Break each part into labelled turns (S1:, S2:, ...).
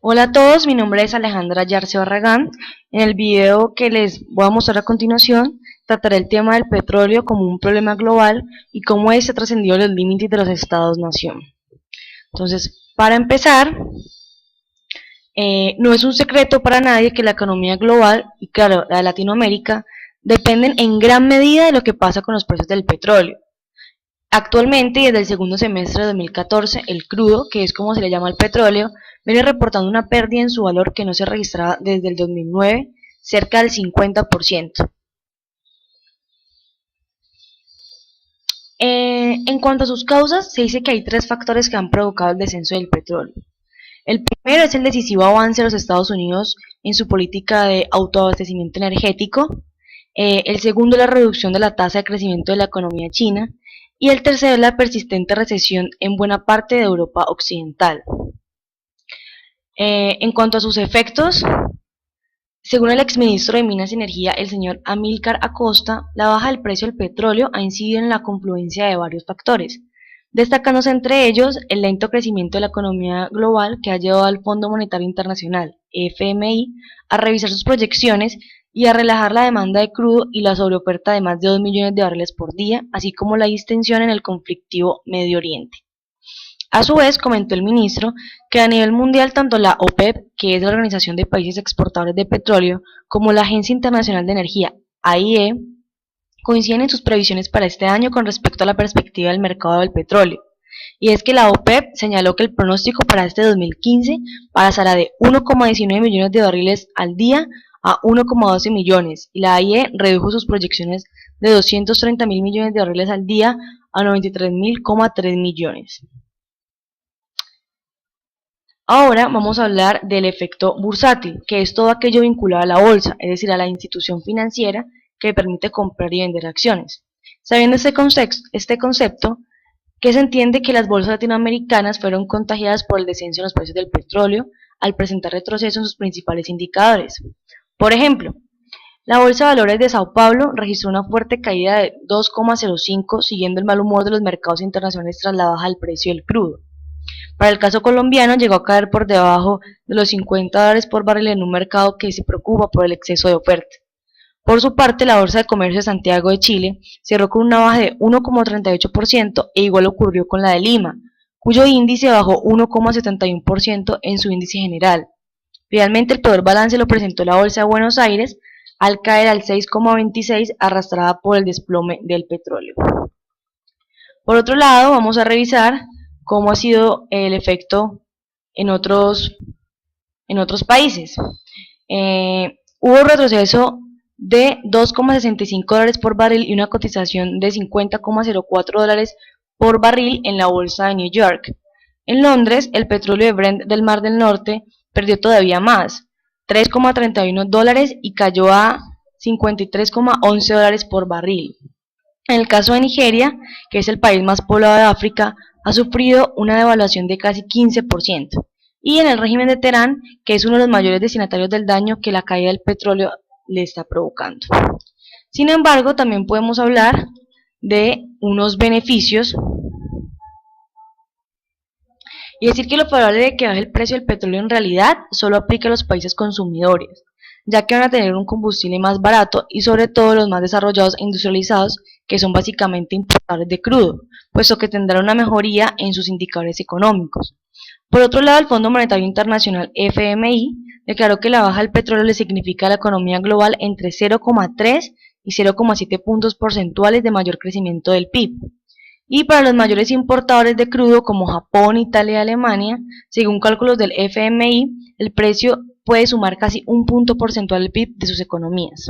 S1: Hola a todos, mi nombre es Alejandra Yarce Barragán. En el video que les voy a mostrar a continuación, trataré el tema del petróleo como un problema global y cómo este ha trascendido los límites de los estados-nación. Entonces, para empezar, no es un secreto para nadie que la economía global, y claro, la de Latinoamérica, dependen en gran medida de lo que pasa con los precios del petróleo. Actualmente, y desde el segundo semestre de 2014, el crudo, que es como se le llama al petróleo, viene reportando una pérdida en su valor que no se registraba desde el 2009, cerca del 50%. En cuanto a sus causas, se dice que hay tres factores que han provocado el descenso del petróleo. El primero es el decisivo avance de los Estados Unidos en su política de autoabastecimiento energético. El segundo es la reducción de la tasa de crecimiento de la economía china. Y el tercero es la persistente recesión en buena parte de Europa Occidental. En cuanto a sus efectos, según el exministro de Minas y Energía, el señor Amílcar Acosta, la baja del precio del petróleo ha incidido en la confluencia de varios factores, destacándose entre ellos el lento crecimiento de la economía global que ha llevado al Fondo Monetario Internacional, FMI, a revisar sus proyecciones y a relajar la demanda de crudo y la sobreoferta de más de 2 millones de barriles por día, así como la distensión en el conflictivo Medio Oriente. A su vez, comentó el ministro que a nivel mundial tanto la OPEP, que es la Organización de Países Exportadores de Petróleo, como la Agencia Internacional de Energía, AIE, coinciden en sus previsiones para este año con respecto a la perspectiva del mercado del petróleo. Y es que la OPEP señaló que el pronóstico para este 2015 pasará de 1,19 millones de barriles al día a 1,12 millones, y la AIE redujo sus proyecciones de 230.000 millones de barriles al día a 93.000,3 millones. Ahora vamos a hablar del efecto bursátil, que es todo aquello vinculado a la bolsa, es decir, a la institución financiera que permite comprar y vender acciones. Sabiendo este concepto, que se entiende que las bolsas latinoamericanas fueron contagiadas por el descenso en los precios del petróleo al presentar retroceso en sus principales indicadores. Por ejemplo, la Bolsa de Valores de Sao Paulo registró una fuerte caída de 2,05 siguiendo el mal humor de los mercados internacionales tras la baja del precio del crudo. Para el caso colombiano, llegó a caer por debajo de los $50 por barril en un mercado que se preocupa por el exceso de oferta. Por su parte, la Bolsa de Comercio de Santiago de Chile cerró con una baja de 1,38% e igual ocurrió con la de Lima, cuyo índice bajó 1,71% en su índice general. Finalmente, el peor balance lo presentó la Bolsa de Buenos Aires, al caer al 6,26 arrastrada por el desplome del petróleo. Por otro lado, vamos a revisar cómo ha sido el efecto en otros países. Hubo un retroceso de 2,65 dólares por barril y una cotización de 50,04 dólares por barril en la bolsa de New York. En Londres, el petróleo de Brent del Mar del Norte perdió todavía más, 3,31 dólares y cayó a 53,11 dólares por barril. En el caso de Nigeria, que es el país más poblado de África, ha sufrido una devaluación de casi 15%, y en el régimen de Teherán, que es uno de los mayores destinatarios del daño que la caída del petróleo le está provocando. Sin embargo, también podemos hablar de unos beneficios, y decir que lo probable de que baje el precio del petróleo en realidad solo aplica a los países consumidores, ya que van a tener un combustible más barato y sobre todo los más desarrollados e industrializados, que son básicamente importadores de crudo, puesto que tendrán una mejoría en sus indicadores económicos. Por otro lado, el Fondo Monetario Internacional FMI declaró que la baja del petróleo le significa a la economía global entre 0,3 y 0,7 puntos porcentuales de mayor crecimiento del PIB. Y para los mayores importadores de crudo como Japón, Italia y Alemania, según cálculos del FMI, el precio puede sumar casi un punto porcentual al PIB de sus economías.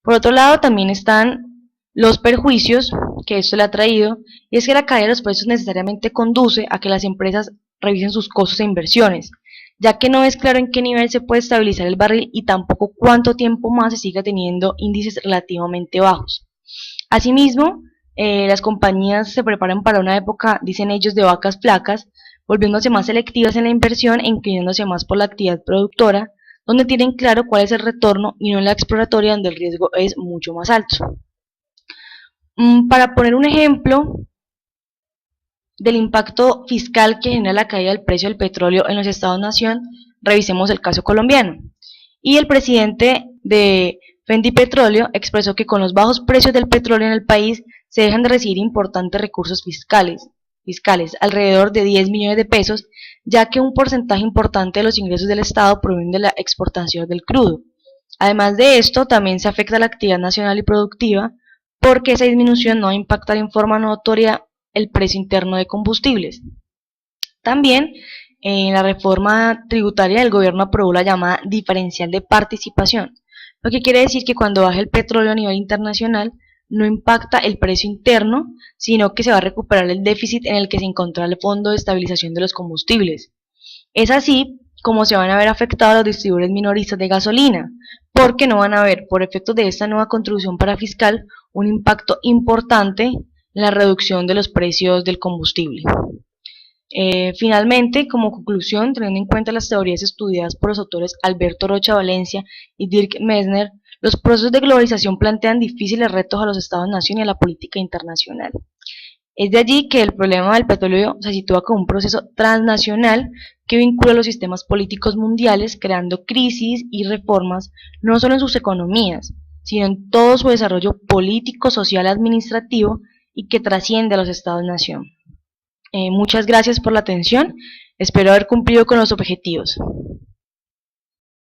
S1: Por otro lado, también están los perjuicios que esto le ha traído, y es que la caída de los precios necesariamente conduce a que las empresas revisen sus costos e inversiones, ya que no es claro en qué nivel se puede estabilizar el barril y tampoco cuánto tiempo más se siga teniendo índices relativamente bajos. Asimismo, las compañías se preparan para una época, dicen ellos, de vacas flacas, volviéndose más selectivas en la inversión e inclinándose más por la actividad productora, donde tienen claro cuál es el retorno y no en la exploratoria donde el riesgo es mucho más alto. Para poner un ejemplo, del impacto fiscal que genera la caída del precio del petróleo en los estados-nación, revisemos el caso colombiano. Y el presidente de Fendi Petróleo expresó que con los bajos precios del petróleo en el país se dejan de recibir importantes recursos fiscales, alrededor de 10 millones de pesos, ya que un porcentaje importante de los ingresos del Estado provienen de la exportación del crudo. Además de esto, también se afecta la actividad nacional y productiva, porque esa disminución no va a impactar en forma notoria el precio interno de combustibles. También en la reforma tributaria el gobierno aprobó la llamada diferencial de participación, lo que quiere decir que cuando baje el petróleo a nivel internacional no impacta el precio interno, sino que se va a recuperar el déficit en el que se encontraba el Fondo de Estabilización de los Combustibles. Es así como se van a ver afectados los distribuidores minoristas de gasolina, porque no van a ver, por efectos de esta nueva contribución para fiscal, un impacto importante en la reducción de los precios del combustible. Finalmente, como conclusión, teniendo en cuenta las teorías estudiadas por los autores Alberto Rocha Valencia y Dirk Messner, los procesos de globalización plantean difíciles retos a los estados-nación y a la política internacional. Es de allí que el problema del petróleo se sitúa como un proceso transnacional que vincula los sistemas políticos mundiales, creando crisis y reformas no solo en sus economías, sino en todo su desarrollo político, social, administrativo y que trasciende a los estados-nación. Muchas gracias por la atención, espero haber cumplido con los objetivos.